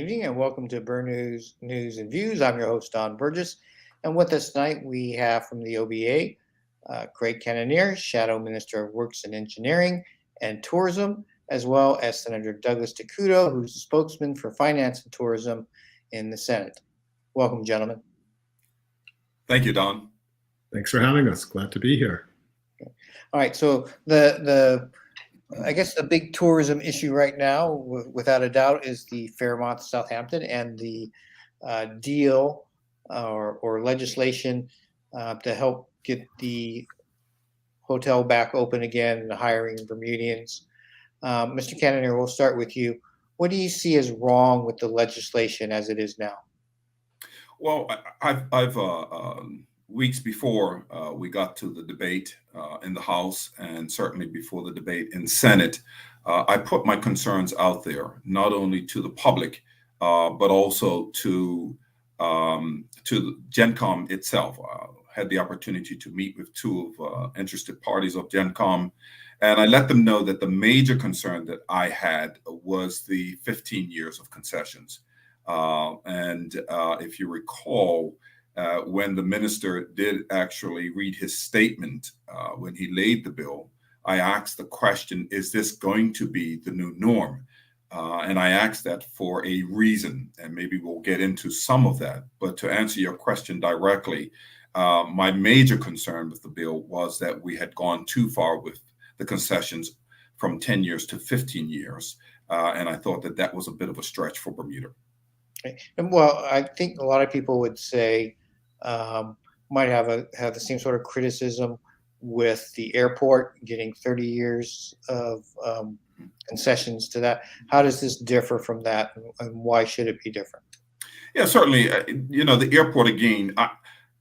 evening and welcome to Burn News and Views. I'm your host, Don Burgess. And with us tonight, we have from the OBA, Craig Cannonier, Shadow Minister of Works and Engineering and Tourism, as well as Senator Douglas DeCouto, who's the spokesman for Finance and Tourism in the Senate. Welcome, gentlemen. Thank you, Don. Thanks for having us. Glad to be here. Okay. All right, so I guess the big tourism issue right now, without a doubt, is the Fairmont Southampton and the deal or legislation to help get the hotel back open again and hiring Bermudians. Mr. Cannonier, we'll start with you. What do you see as wrong with the legislation as it is now? Well, I've weeks before we got to the debate in the House, and certainly before the debate in Senate, I put my concerns out there, not only to the public, but also to GenCom itself. Had the opportunity to meet with two of interested parties of GenCom, and I let them know that the major concern that I had was the 15 years of concessions. And if you recall, when the minister did actually read his statement when he laid the bill, I asked the question, is this going to be the new norm? And I asked that for a reason, and maybe we'll get into some of that. But to answer your question directly, my major concern with the bill was that we had gone too far with the concessions from 10 years to 15 years. And I thought that that was a bit of a stretch for Bermuda. And well, I think a lot of people would say might have the same sort of criticism with the airport getting 30 years of concessions to that. How does this differ from that, and why should it be different? Yeah, certainly. The airport, again,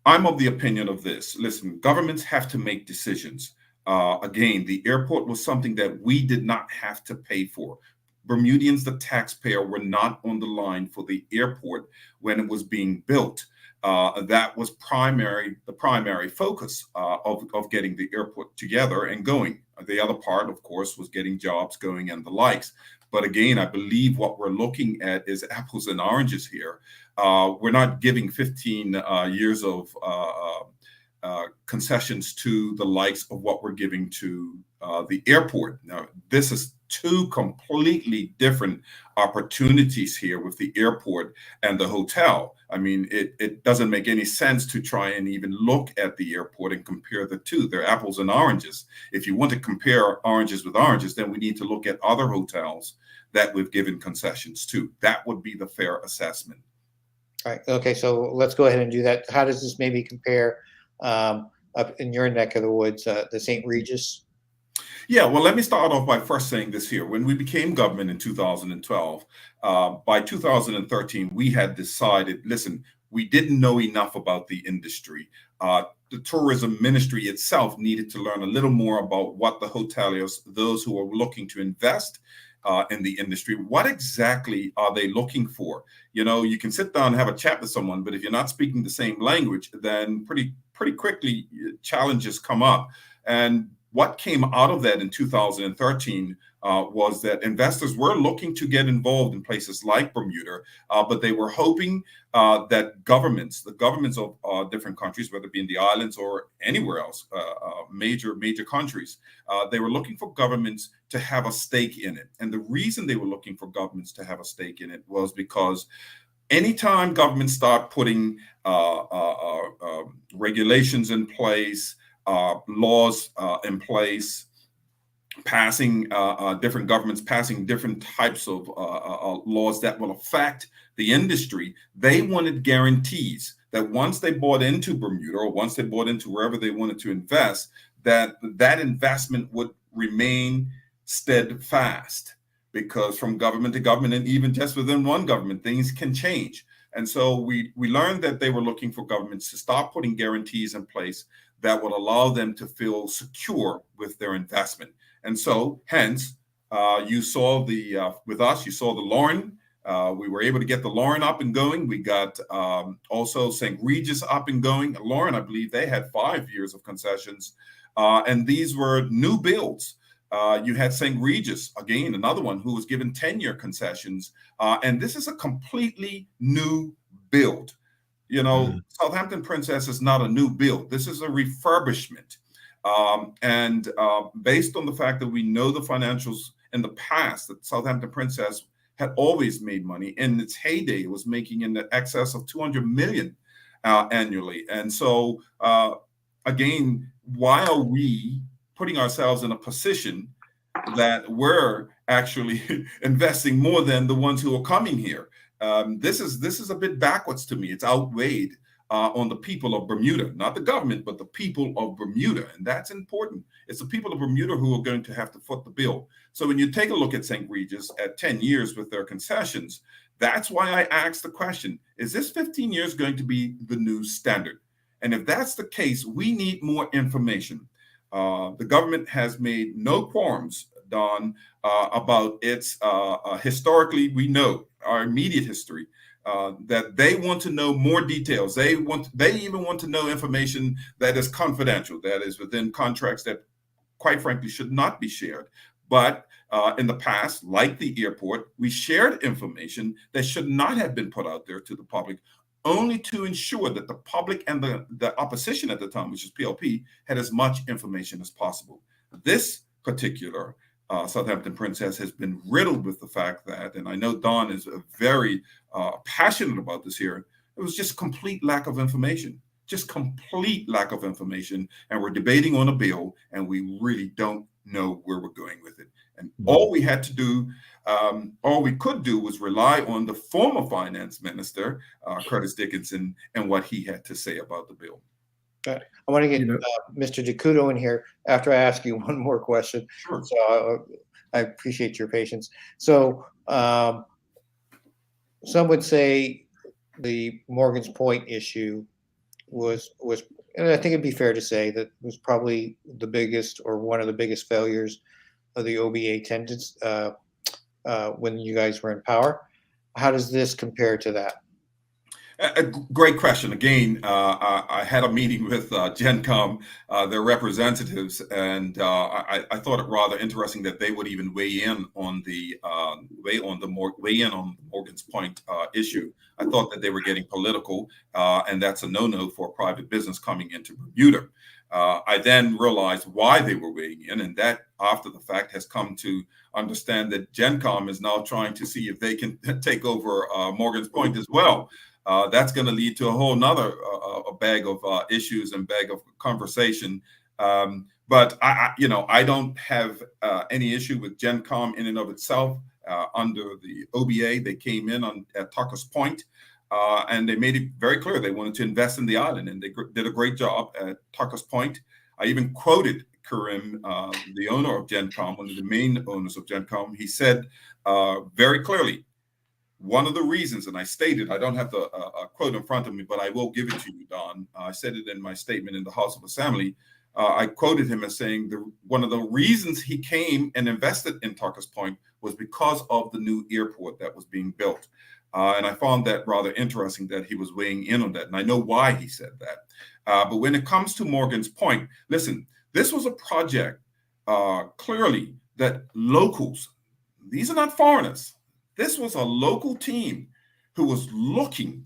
I'm of the opinion of this. Listen, governments have to make decisions. Again, the airport was something that we did not have to pay for. Bermudians, the taxpayer, were not on the line for the airport when it was being built. That was the primary focus of getting the airport together and going. The other part, of course, was getting jobs going and the likes. But again, I believe what we're looking at is apples and oranges here. We're not giving 15 years of concessions to the likes of what we're giving to the airport. Now, this is two completely different opportunities here with the airport and the hotel. I mean, it doesn't make any sense to try and even look at the airport and compare the two. They're apples and oranges. If you want to compare oranges with oranges, then we need to look at other hotels that we've given concessions to. That would be the fair assessment. All right. Okay. So let's go ahead and do that. How does this maybe compare up in your neck of the woods, the St. Regis? Yeah, well, let me start off by first saying this here. When we became government in 2012, by 2013, we had decided, listen, we didn't know enough about the industry. The tourism ministry itself needed to learn a little more about what the hoteliers, those who are looking to invest in the industry, what exactly are they looking for? You can sit down and have a chat with someone, but if you're not speaking the same language, then pretty quickly challenges come up. And what came out of that in 2013 was that investors were looking to get involved in places like Bermuda, but they were hoping that the governments of different countries, whether it be in the islands or anywhere else, major countries, they were looking for governments to have a stake in it. And the reason they were looking for governments to have a stake in it was because anytime governments start putting regulations in place, laws in place, passing different governments passing different types of laws that will affect the industry, they wanted guarantees that once they bought into Bermuda or once they bought into wherever they wanted to invest, that investment would remain steadfast. Because from government to government, and even just within one government, things can change. And so we learned that they were looking for governments to start putting guarantees in place that would allow them to feel secure with their investment. And so, hence, you saw with us, you saw the Lauren. We were able to get the Lauren up and going. We got also St. Regis up and going. Lauren, I believe they had 5 years of concessions. And these were new builds. You had St. Regis, again, another one who was given 10-year concessions. And this is a completely new build. You know, Southampton Princess is not a new build. This is a refurbishment. Based on the fact that we know the financials in the past, that Southampton Princess had always made money. In its heyday, it was making in the excess of 200 million annually. And so, again, why are we putting ourselves in a position that we're actually investing more than the ones who are coming here? This is a bit backwards to me. It's outweighed on the people of Bermuda, not the government, but the people of Bermuda. And that's important. It's the people of Bermuda who are going to have to foot the bill. So when you take a look at St. Regis at 10 years with their concessions, that's why I asked the question, is this 15 years going to be the new standard? And if that's the case, we need more information. The government has made no qualms, Don, about its historically, we know our immediate history, that they want to know more details. They even want to know information that is confidential, that is within contracts that, quite frankly, should not be shared. But in the past, like the airport, we shared information that should not have been put out there to the public, only to ensure that the public and the opposition at the time, which is PLP, had as much information as possible. This particular Southampton Princess has been riddled with the fact that, and I know Don is very passionate about this here, it was just complete lack of information, just complete lack of information. And we're debating on a bill and we really don't know where we're going with it. And all we had to do, all we could do was rely on the former finance minister, Curtis Dickinson, and what he had to say about the bill. I want to get Mr. DeCouto in here after I ask you one more question. Sure. So I appreciate your patience. So some would say the Morgan's Point issue was, and I think it'd be fair to say that was probably the biggest or one of the biggest failures of the OBA tendency when you guys were in power. How does this compare to that? A great question. Again, I had a meeting with GenCom, their representatives, and I thought it rather interesting that they would even weigh in on the Morgan's Point issue. I thought that they were getting political, and that's a no-no for a private business coming into Bermuda. I then realized why they were weighing in, and that after the fact has come to understand that GenCom is now trying to see if they can take over Morgan's Point as well. That's going to lead to a whole nother bag of issues and bag of conversation. But I don't have any issue with GenCom in and of itself. Under the OBA, they came in at Tucker's Point, and they made it very clear they wanted to invest in the island, and they did a great job at Tucker's Point. I even quoted Karim, the owner of GenCom, one of the main owners of GenCom. He said very clearly, one of the reasons, and I stated, I don't have the quote in front of me, but I will give it to you, Don. I said it in my statement in the House of Assembly. I quoted him as saying one of the reasons he came and invested in Tucker's Point was because of the new airport that was being built. And I found that rather interesting that he was weighing in on that. And I know why he said that. But when it comes to Morgan's Point, listen, this was a project clearly that locals, these are not foreigners. This was a local team who was looking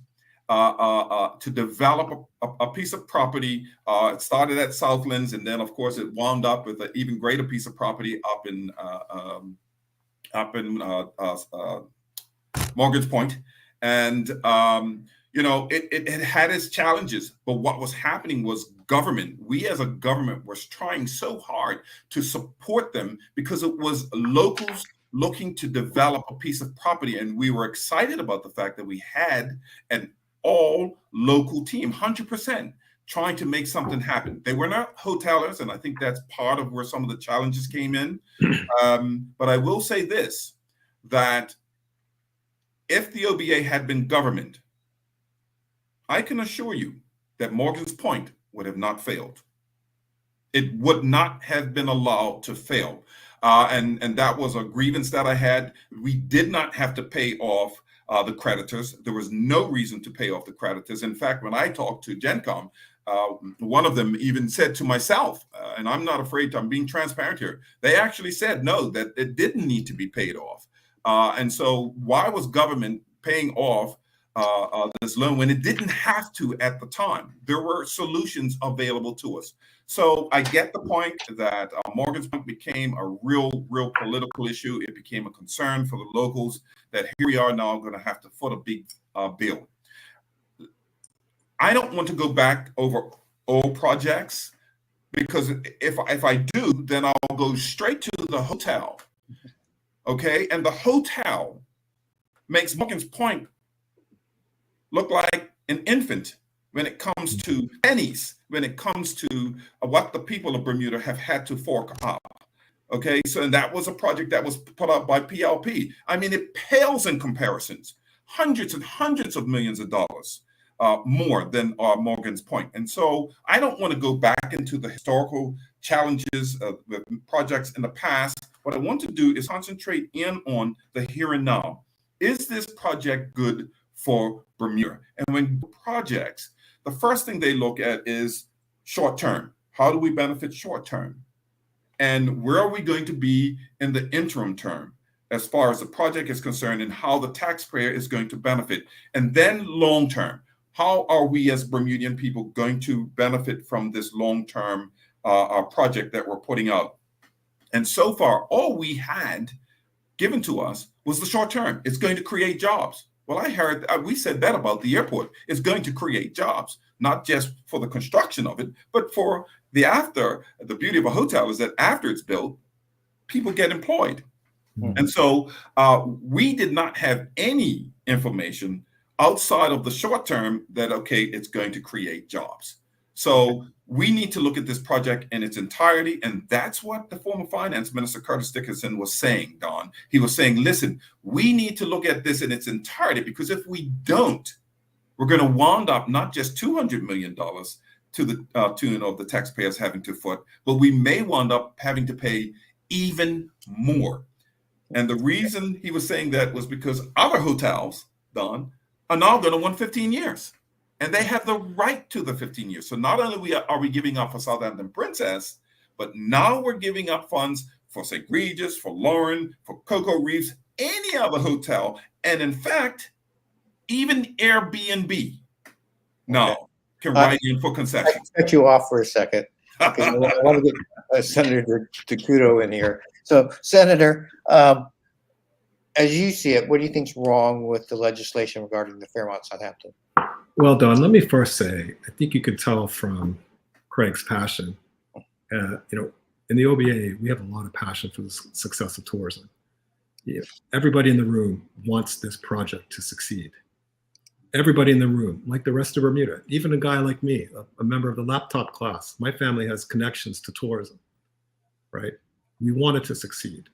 to develop a piece of property. It started at Southlands, and then, of course, it wound up with an even greater piece of property up in Morgan's Point. And it had its challenges. But what was happening was government. We as a government was trying so hard to support them because it was locals looking to develop a piece of property. And we were excited about the fact that we had an all local team, 100%, trying to make something happen. They were not hotelers, and I think that's part of where some of the challenges came in. But I will say this, that if the OBA had been government, I can assure you that Morgan's Point would have not failed. It would not have been allowed to fail. And that was a grievance that I had. We did not have to pay off the creditors. There was no reason to pay off the creditors. In fact, when I talked to GenCom, one of them even said to myself, and I'm not afraid to, I'm being transparent here. They actually said no, that it didn't need to be paid off. And so why was government paying off this loan when it didn't have to at the time? There were solutions available to us. So I get the point that Morgan's Point became a real political issue. It became a concern for the locals that here we are now going to have to foot a big bill. I don't want to go back over old projects, because if I do, then I'll go straight to the hotel. Okay, and the hotel makes Morgan's Point look like an infant when it comes to pennies, when it comes to what the people of Bermuda have had to fork up. Okay, so and that was a project that was put up by PLP. I mean, it pales in comparisons, hundreds and hundreds of millions of dollars more than Morgan's Point. And so I don't want to go back into the historical challenges of the projects in the past. What I want to do is concentrate in on the here and now. Is this project good for Bermuda? And when projects, the first thing they look at is short term. How do we benefit short term? And where are we going to be in the interim term as far as the project is concerned, and how the taxpayer is going to benefit? And then long term, how are we as Bermudian people going to benefit from this long-term project that we're putting out? And so far, all we had given to us was the short term. It's going to create jobs. Well, I heard, we said that about the airport. It's going to create jobs, not just for the construction of it, but for the after. The beauty of a hotel is that after it's built, people get employed. Mm-hmm. And so we did not have any information outside of the short term that, okay, it's going to create jobs. So we need to look at this project in its entirety. And that's what the former finance minister, Curtis Dickinson, was saying, Don. He was saying, listen, we need to look at this in its entirety, because if we don't, we're going to wound up not just $200 million to the tune of the taxpayers having to foot, but we may wound up having to pay even more. And the reason he was saying that was because other hotels, Don, are now going to want 15 years. And they have the right to the 15 years. So not only are we giving up for Southampton Princess, but now we're giving up funds for St. Regis, for Lauren, for Cocoa Reefs, any other hotel. And in fact, even Airbnb now can write in for concessions. I cut you off for a second. I want to get Senator DeCouto in here. So, Senator, as you see it, what do you think is wrong with the legislation regarding the Fairmont Southampton? Well, Don, let me first say, I think you can tell from Craig's passion. In the OBA, we have a lot of passion for the success of tourism. Everybody in the room wants this project to succeed. Everybody in the room, like the rest of Bermuda, even a guy like me, a member of the laptop class, my family has connections to tourism, right? We want it to succeed.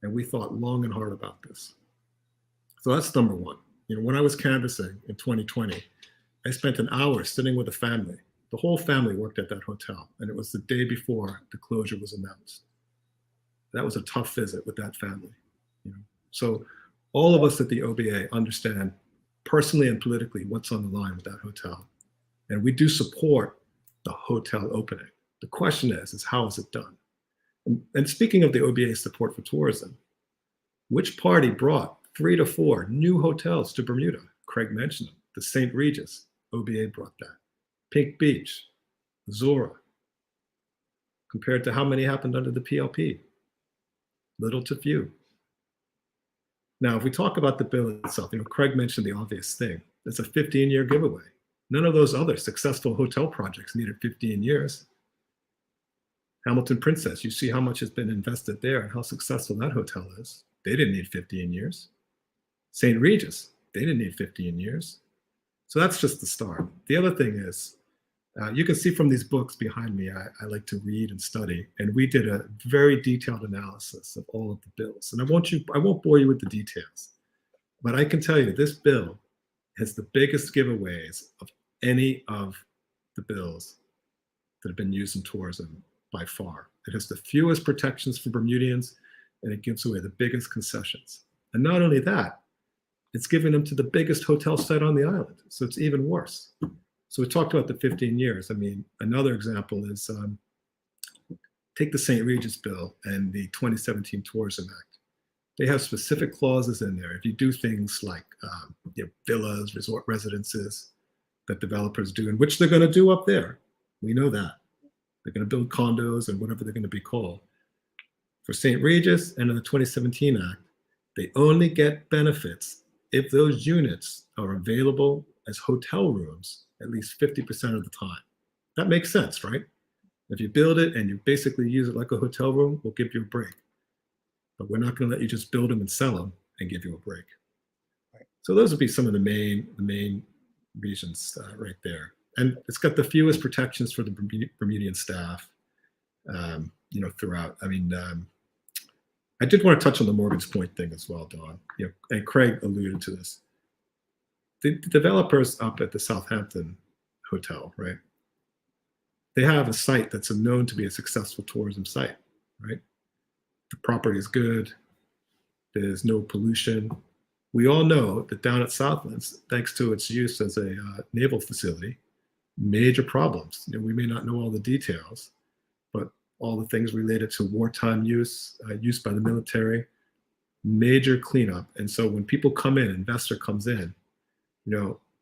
And we thought long and hard about this. So that's number one. When I was canvassing in 2020, I spent an hour sitting with a family. The whole family worked at that hotel, and it was the day before the closure was announced. That was a tough visit with that family. So all of us at the OBA understand personally and politically what's on the line with that hotel. And we do support the hotel opening. The question is how is it done? And speaking of the OBA's support for tourism, which party brought 3 to 4 new hotels to Bermuda? Craig mentioned them. The St. Regis, OBA brought that. Pink Beach, Zora. Compared to how many happened under the PLP? Little to few. Now, if we talk about the bill itself, Craig mentioned the obvious thing. It's a 15-year giveaway. None of those other successful hotel projects needed 15 years. Hamilton Princess, you see how much has been invested there and how successful that hotel is. They didn't need 15 years. St. Regis, they didn't need 15 years. So that's just the start. The other thing is, you can see from these books behind me, I like to read and study, and we did a very detailed analysis of all of the bills. And I won't bore you with the details, but I can tell you this bill has the biggest giveaways of any of the bills that have been used in tourism by far. It has the fewest protections for Bermudians, and it gives away the biggest concessions. And not only that, it's giving them to the biggest hotel site on the island. So it's even worse. So we talked about the 15 years. I mean, another example is take the St. Regis bill and the 2017 Tourism Act. They have specific clauses in there. If you do things like villas, resort residences that developers do, and which they're going to do up there, we know that. They're going to build condos and whatever they're going to be called. For St. Regis and in the 2017 Act, they only get benefits if those units are available as hotel rooms at least 50% of the time. That makes sense, right? If you build it and you basically use it like a hotel room, we'll give you a break. But we're not going to let you just build them and sell them and give you a break. Right. So those would be some of the main reasons right there. And it's got the fewest protections for the Bermudian staff, throughout. I mean, I did want to touch on the Morgan's Point thing as well, Don. And Craig alluded to this. The developers up at the Southampton Hotel, right? They have a site that's known to be a successful tourism site, right? The property is good. There's no pollution. We all know that down at Southlands, thanks to its use as a naval facility, major problems. We may not know all the details, but all the things related to wartime use by the military, major cleanup. And so when people come in, investor comes in,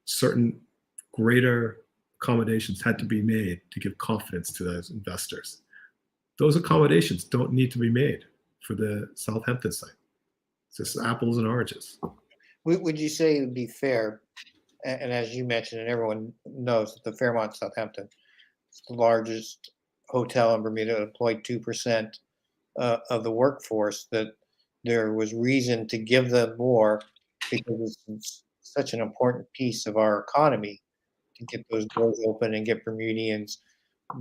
certain greater accommodations had to be made to give confidence to those investors. Those accommodations don't need to be made for the Southampton site. It's just apples and oranges. Would you say it would be fair, and as you mentioned, and everyone knows that the Fairmont Southampton is the largest hotel in Bermuda, employed 2% of the workforce, that there was reason to give them more because it's such an important piece of our economy to get those doors open and get Bermudians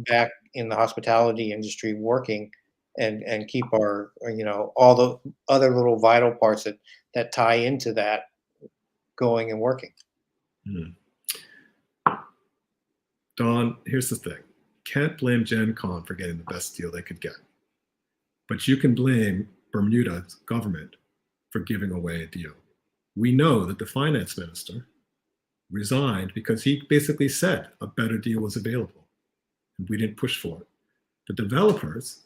back in the hospitality industry working and keep our, all the other little vital parts that tie into that going and working. Don, here's the thing. Can't blame Gen Con for getting the best deal they could get. But you can blame Bermuda's government for giving away a deal. We know that the finance minister resigned because he basically said a better deal was available. And we didn't push for it. The developers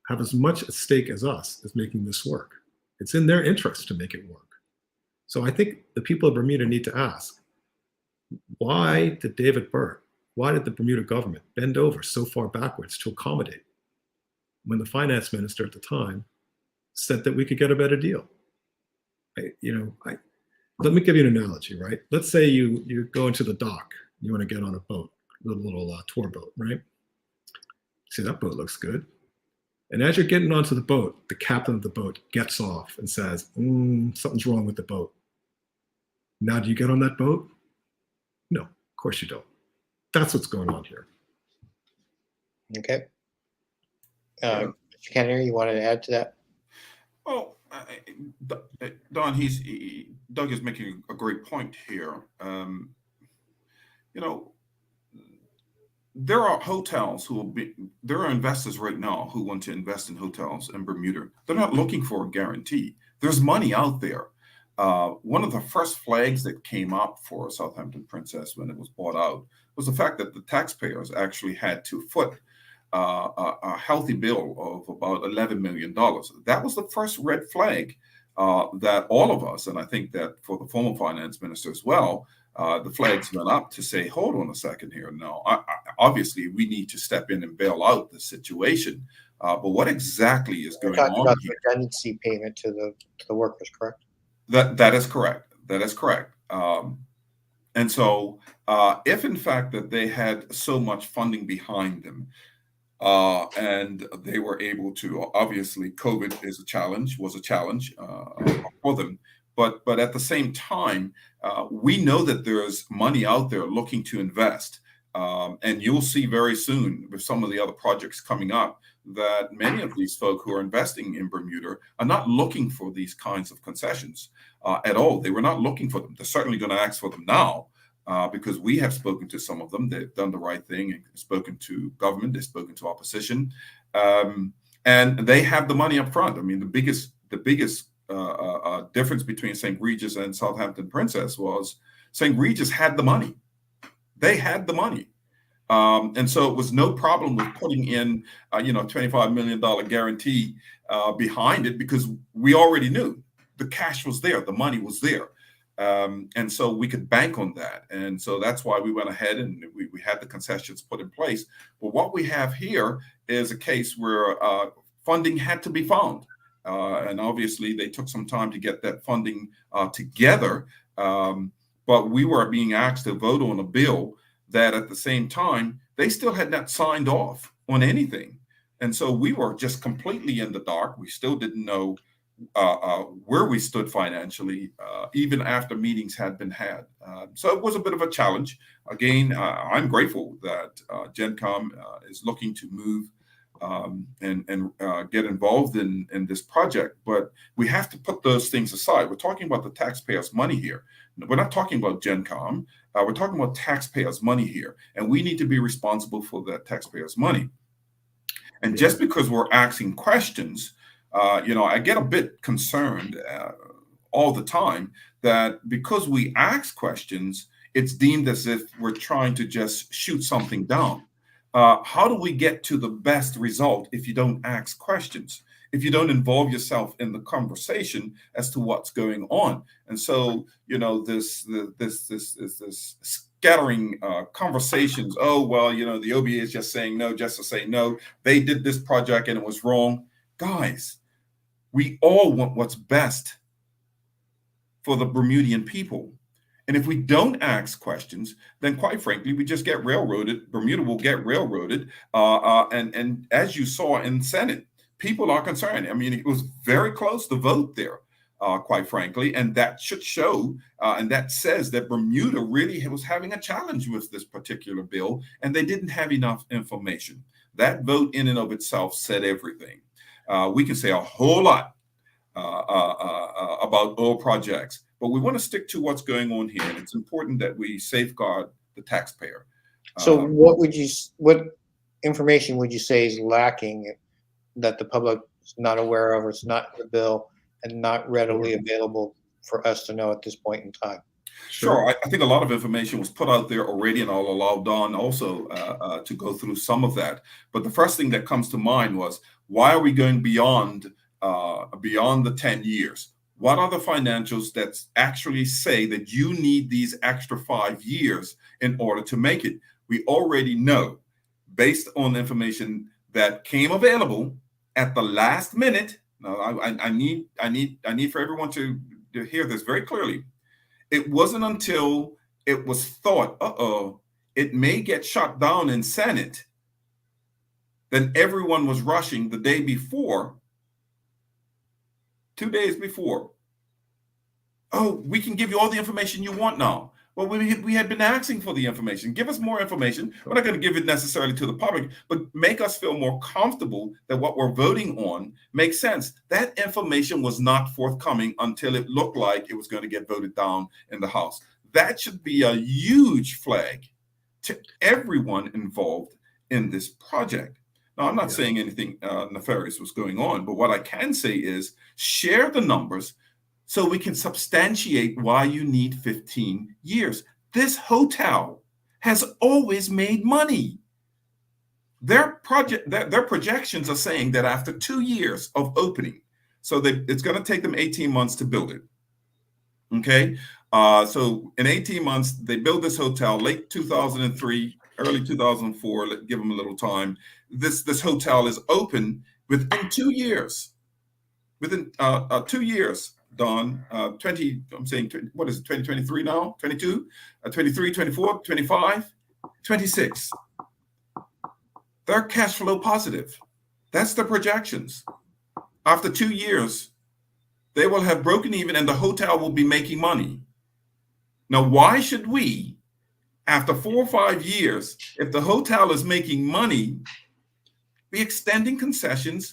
have as much at stake as us as making this work. It's in their interest to make it work. So I think the people of Bermuda need to ask, why did the Bermuda government bend over so far backwards to accommodate when the finance minister at the time said that we could get a better deal? Let me give you an analogy, right? Let's say you go into the dock, you want to get on a boat, a little tour boat, right? See, that boat looks good. And as you're getting onto the boat, the captain of the boat gets off and says, something's wrong with the boat. Now, do you get on that boat? No, of course you don't. That's what's going on here. Okay. Mr. Cannonier, you wanted to add to that? Well, Don, Doug is making a great point here. There are hotels there are investors right now who want to invest in hotels in Bermuda. They're not looking for a guarantee. There's money out there. One of the first flags that came up for Southampton Princess when it was bought out was the fact that the taxpayers actually had to foot a healthy bill of about $11 million. That was the first red flag that all of us, and I think that for the former finance minister as well, the flags went up to say, hold on a second here. No, obviously we need to step in and bail out the situation. But what exactly is going on about here? the redundancy payment to the workers, correct? That is correct. That is correct. And so if in fact that they had so much funding behind them, and they were able to, obviously COVID was a challenge for them. But at the same time, we know that there's money out there looking to invest. And you'll see very soon with some of the other projects coming up that many of these folk who are investing in Bermuda are not looking for these kinds of concessions at all. They were not looking for them. They're certainly going to ask for them now because we have spoken to some of them. They've done the right thing and spoken to government. They've spoken to opposition. And they have the money up front. I mean, the biggest difference between St. Regis and Southampton Princess was St. Regis had the money. They had the money. And so it was no problem with putting in, $25 million guarantee behind it, because we already knew the cash was there, the money was there. And so we could bank on that. And so that's why we went ahead and we had the concessions put in place. But what we have here is a case where funding had to be found. And obviously they took some time to get that funding together. But we were being asked to vote on a bill that at the same time, they still had not signed off on anything. And so we were just completely in the dark. We still didn't know where we stood financially, even after meetings had been had. So it was a bit of a challenge. Again, I'm grateful that GenCom is looking to move and get involved in this project, but we have to put those things aside. We're talking about the taxpayers' money here. We're not talking about GenCom. We're talking about taxpayers' money here, and we need to be responsible for that taxpayers' money. And just because we're asking questions, I get a bit concerned all the time that because we ask questions, it's deemed as if we're trying to just shoot something down. How do we get to the best result if you don't ask questions? If you don't involve yourself in the conversation as to what's going on? And so, this scattering conversations. Oh, well, the OBA is just saying no, just to say no. They did this project and it was wrong. Guys, we all want what's best for the Bermudian people. And if we don't ask questions, then quite frankly, we just get railroaded. Bermuda will get railroaded. And as you saw in Senate, people are concerned. I mean, it was very close to vote there, quite frankly. And that should show, and that says that Bermuda really was having a challenge with this particular bill, and they didn't have enough information. That vote in and of itself said everything. We can say a whole lot about oil projects, but we want to stick to what's going on here. And it's important that we safeguard the taxpayer. So what information would you say is lacking that the public is not aware of, or it's not in the bill and not readily available for us to know at this point in time? Sure. I think a lot of information was put out there already, and I'll allow Don also to go through some of that. But the first thing that comes to mind was, why are we going beyond the 10 years? What are the financials that actually say that you need these extra 5 years in order to make it? We already know, based on the information that came available at the last minute. Now, I need for everyone to hear this very clearly. It wasn't until it was thought, it may get shot down in Senate, then everyone was rushing the day before, 2 days before. Oh, we can give you all the information you want now. Well, we had been asking for the information. Give us more information. We're not going to give it necessarily to the public, but make us feel more comfortable that what we're voting on makes sense. That information was not forthcoming until it looked like it was going to get voted down in the House. That should be a huge flag to everyone involved in this project. Now, I'm not saying anything nefarious was going on, but what I can say is share the numbers so we can substantiate why you need 15 years. This hotel has always made money. Their projections are saying that after 2 years of opening, so it's going to take them 18 months to build it. Okay, so in 18 months, they build this hotel, late 2003, early 2004, give them a little time. This hotel is open within 2 years. Within 2 years, Don, I'm saying, what is it, 2023 now? 22, 23, 24, 25, 26. They're cash flow positive. That's the projections. After 2 years, they will have broken even and the hotel will be making money. Now, why should we, after 4 or 5 years, if the hotel is making money, be extending concessions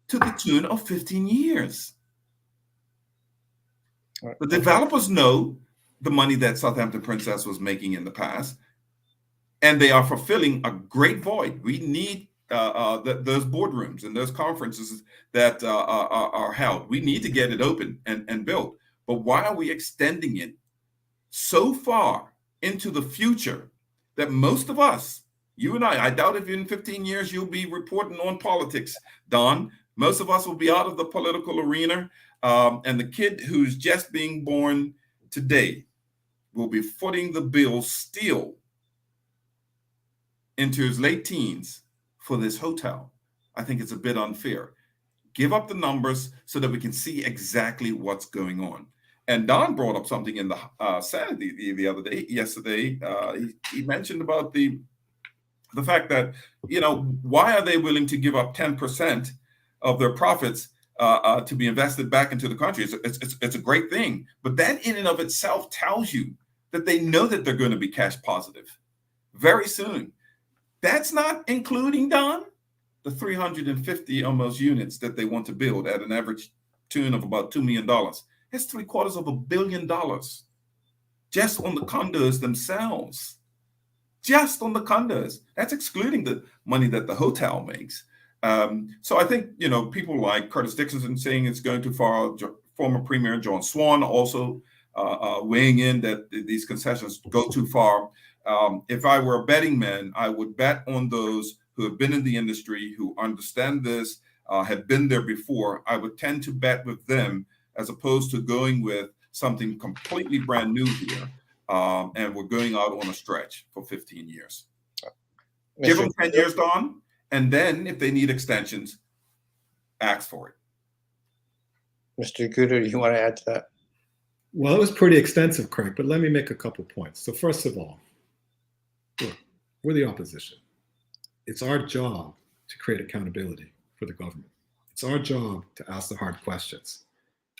to the tune of 15 years? The developers know the money that Southampton Princess was making in the past, and they are fulfilling a great void. We need those boardrooms and those conferences that are held. We need to get it open and built. But why are we extending it so far into the future that most of us, you and I doubt if in 15 years you'll be reporting on politics, Don. Most of us will be out of the political arena. And the kid who's just being born today will be footing the bill still into his late teens for this hotel. I think it's a bit unfair. Give up the numbers so that we can see exactly what's going on. And Don brought up something in the Senate yesterday. He mentioned about the fact that, why are they willing to give up 10% of their profits to be invested back into the country? It's a great thing, but that in and of itself tells you that they know that they're going to be cash positive very soon. That's not including, Don, the 350 almost units that they want to build at an average tune of about $2 million. That's $750 million just on the condos themselves. Just on the condos. That's excluding the money that the hotel makes. So I think, people like Curtis Dixon saying it's going too far. Former Premier John Swan also weighing in that these concessions go too far. If I were a betting man, I would bet on those who have been in the industry, who understand this, have been there before. I would tend to bet with them as opposed to going with something completely brand new here. And we're going out on a stretch for 15 years. Give them 10 years, Don. And then if they need extensions, ask for it. Mr. DeCouto, do you want to add to that? Well, it was pretty extensive, Craig, but let me make a couple points. So first of all, look, we're the opposition. It's our job to create accountability for the government. It's our job to ask the hard questions.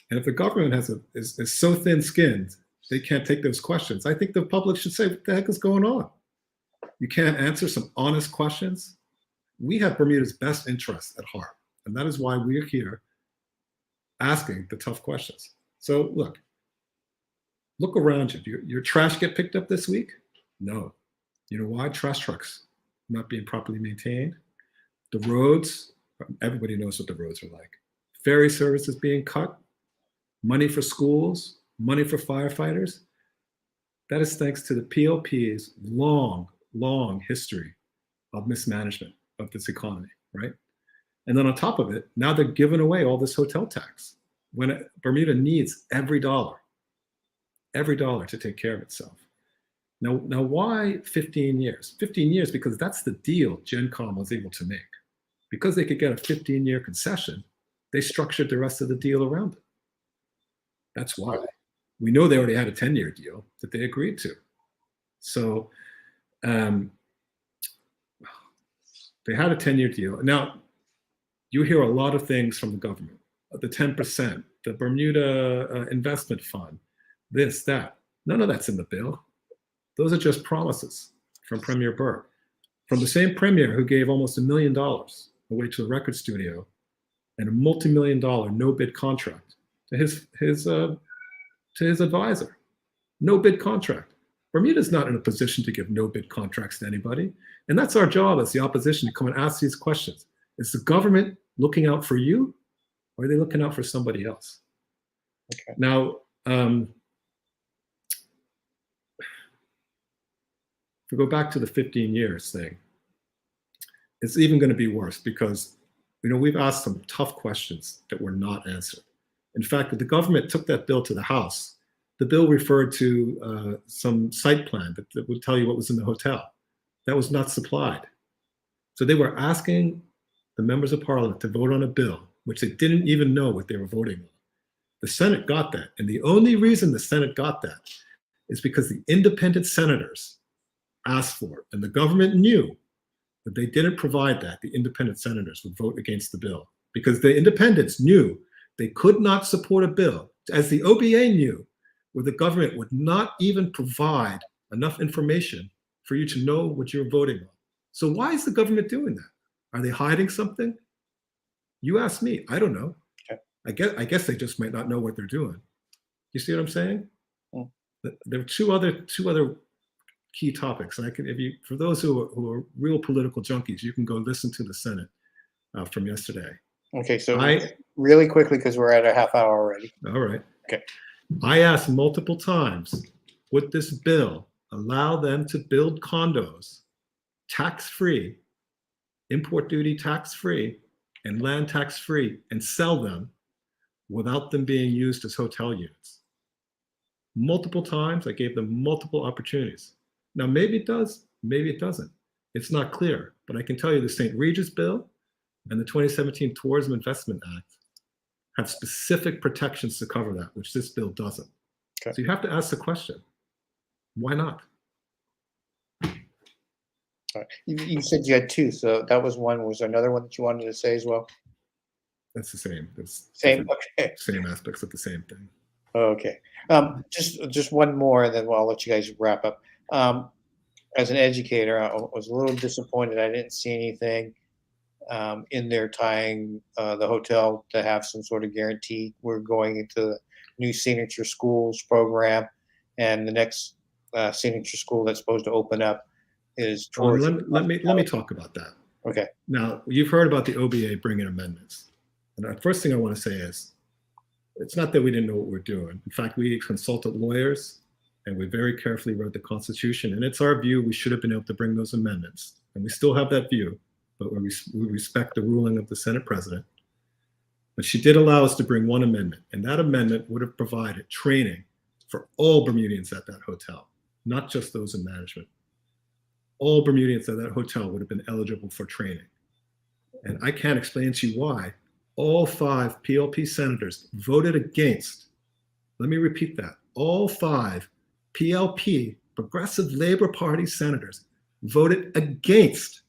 And if the government is so thin-skinned, they can't take those questions, I think the public should say, what the heck is going on? You can't answer some honest questions? We have Bermuda's best interests at heart. And that is why we're here asking the tough questions. So look around you. Your trash get picked up this week? No. You know why? Trash trucks not being properly maintained. The roads, everybody knows what the roads are like. Ferry services being cut. Money for schools, money for firefighters. That is thanks to the PLP's long, long history of mismanagement of this economy, right? And then on top of it, now they're giving away all this hotel tax when Bermuda needs every dollar to take care of itself. Now why 15 years? 15 years because that's the deal GenCom was able to make. Because they could get a 15-year concession, they structured the rest of the deal around it. That's why. We know they already had a 10-year deal that they agreed to. So they had a 10-year deal. Now, you hear a lot of things from the government. The 10%, the Bermuda Investment Fund, this, that. None of that's in the bill. Those are just promises from Premier Burke, from the same premier who gave almost $1 million away to a record studio and a multi-million-dollar no-bid contract to his advisor. No-bid contract. Bermuda's not in a position to give no-bid contracts to anybody. And that's our job as the opposition to come and ask these questions. Is the government looking out for you, or are they looking out for somebody else? Okay. Now, if we go back to the 15 years thing, it's even going to be worse because, we've asked some tough questions that were not answered. In fact, if the government took that bill to the House, the bill referred to some site plan that would tell you what was in the hotel. That was not supplied. So they were asking the members of parliament to vote on a bill, which they didn't even know what they were voting on. The Senate got that. And the only reason the Senate got that is because the independent senators asked for it. And the government knew that they didn't provide that. The independent senators would vote against the bill because the independents knew they could not support a bill, as the OBA knew, where the government would not even provide enough information for you to know what you're voting on. So why is the government doing that? Are they hiding something? You ask me. I don't know. Okay. I guess they just might not know what they're doing. You see what I'm saying? Mm. There are two other key topics, and for those who are real political junkies, you can go listen to the Senate from yesterday. Okay, so really quickly, because we're at a half hour already. All right. Okay. I asked multiple times, would this bill allow them to build condos tax-free, import duty tax-free, and land tax-free, and sell them without them being used as hotel units. Multiple times, I gave them multiple opportunities. Now, maybe it does, maybe it doesn't. It's not clear, but I can tell you the St. Regis Bill and the 2017 Tourism Investment Act have specific protections to cover that, which this bill doesn't. Okay. So you have to ask the question, why not? All right. You said you had two, so that was one. Was there another one that you wanted to say as well? That's the same. It's Same. Okay. same aspects of the same thing. Okay. Just one more, and then I'll let you guys wrap up. As an educator, I was a little disappointed. I didn't see anything in there tying the hotel to have some sort of guarantee. We're going into the new signature schools program, and the next signature school that's supposed to open up is tourism. Let me talk about that. Okay. Now, you've heard about the OBA bringing amendments. And the first thing I want to say is, it's not that we didn't know what we're doing. In fact, we consulted lawyers and we very carefully read the Constitution. And it's our view we should have been able to bring those amendments. And we still have that view, but we respect the ruling of the Senate President. But she did allow us to bring one amendment. And that amendment would have provided training for all Bermudians at that hotel, not just those in management. All Bermudians at that hotel would have been eligible for training. And I can't explain to you why all 5 PLP senators voted against. Let me repeat that. All 5 PLP, Progressive Labor Party senators, voted against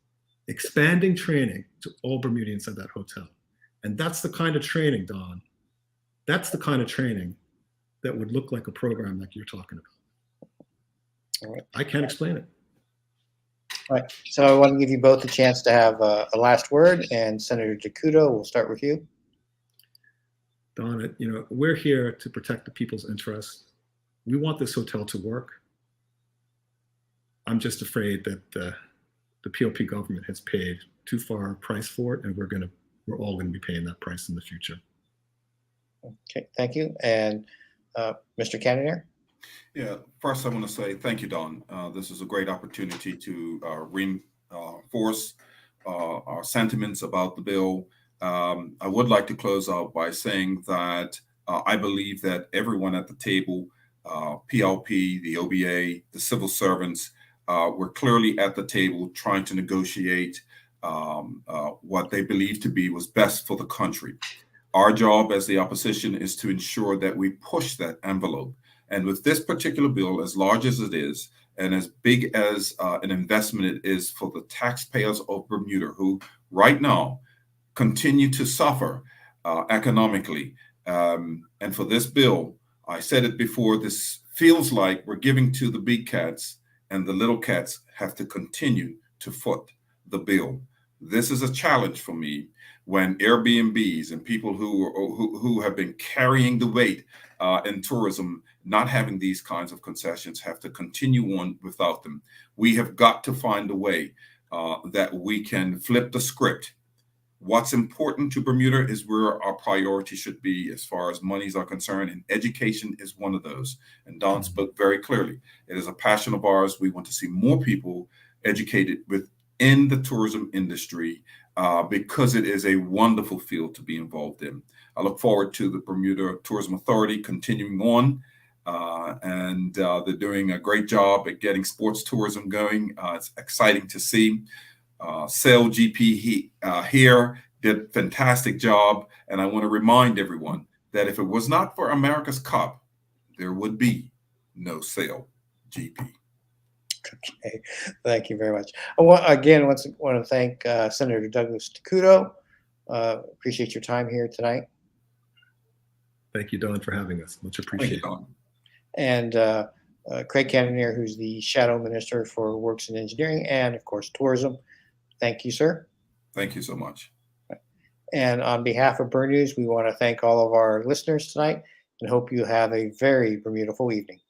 expanding training to all Bermudians at that hotel. And that's the kind of training, Don. That's the kind of training that would look like a program like you're talking about. All right. I can't explain it. All right. So I want to give you both a chance to have a last word, and Senator DeCouto, we'll start with you. Don, we're here to protect the people's interests. We want this hotel to work. I'm just afraid that the PLP government has paid too far a price for it, and we're all going to be paying that price in the future. Okay, thank you. And Mr. Cannonier? Yeah, first I want to say thank you, Don. This is a great opportunity to reinforce our sentiments about the bill. I would like to close out by saying that I believe that everyone at the table, PLP, the OBA, the civil servants, were clearly at the table trying to negotiate what they believe to be was best for the country. Our job as the opposition is to ensure that we push that envelope. And with this particular bill, as large as it is, and as big as an investment it is for the taxpayers of Bermuda, who right now continue to suffer economically. And for this bill, I said it before, this feels like we're giving to the big cats and the little cats have to continue to foot the bill. This is a challenge for me when Airbnbs and people who have been carrying the weight in tourism, not having these kinds of concessions, have to continue on without them. We have got to find a way that we can flip the script. What's important to Bermuda is where our priority should be as far as monies are concerned, and education is one of those. And Don spoke very clearly. It is a passion of ours. We want to see more people educated within the tourism industry because it is a wonderful field to be involved in. I look forward to the Bermuda Tourism Authority continuing on, and they're doing a great job at getting sports tourism going. It's exciting to see. Sail GP here did a fantastic job, and I want to remind everyone that if it was not for America's Cup, there would be no Sail GP. Okay, thank you very much. I want to thank Senator Douglas DeCouto. Appreciate your time here tonight. Thank you, Don, for having us. Much appreciated. Thank you, Don. And Craig Cannonier, who's the Shadow Minister for Works and Engineering and, of course, Tourism. Thank you, sir. Thank you so much. And on behalf of Bird News, we want to thank all of our listeners tonight and hope you have a very beautiful evening.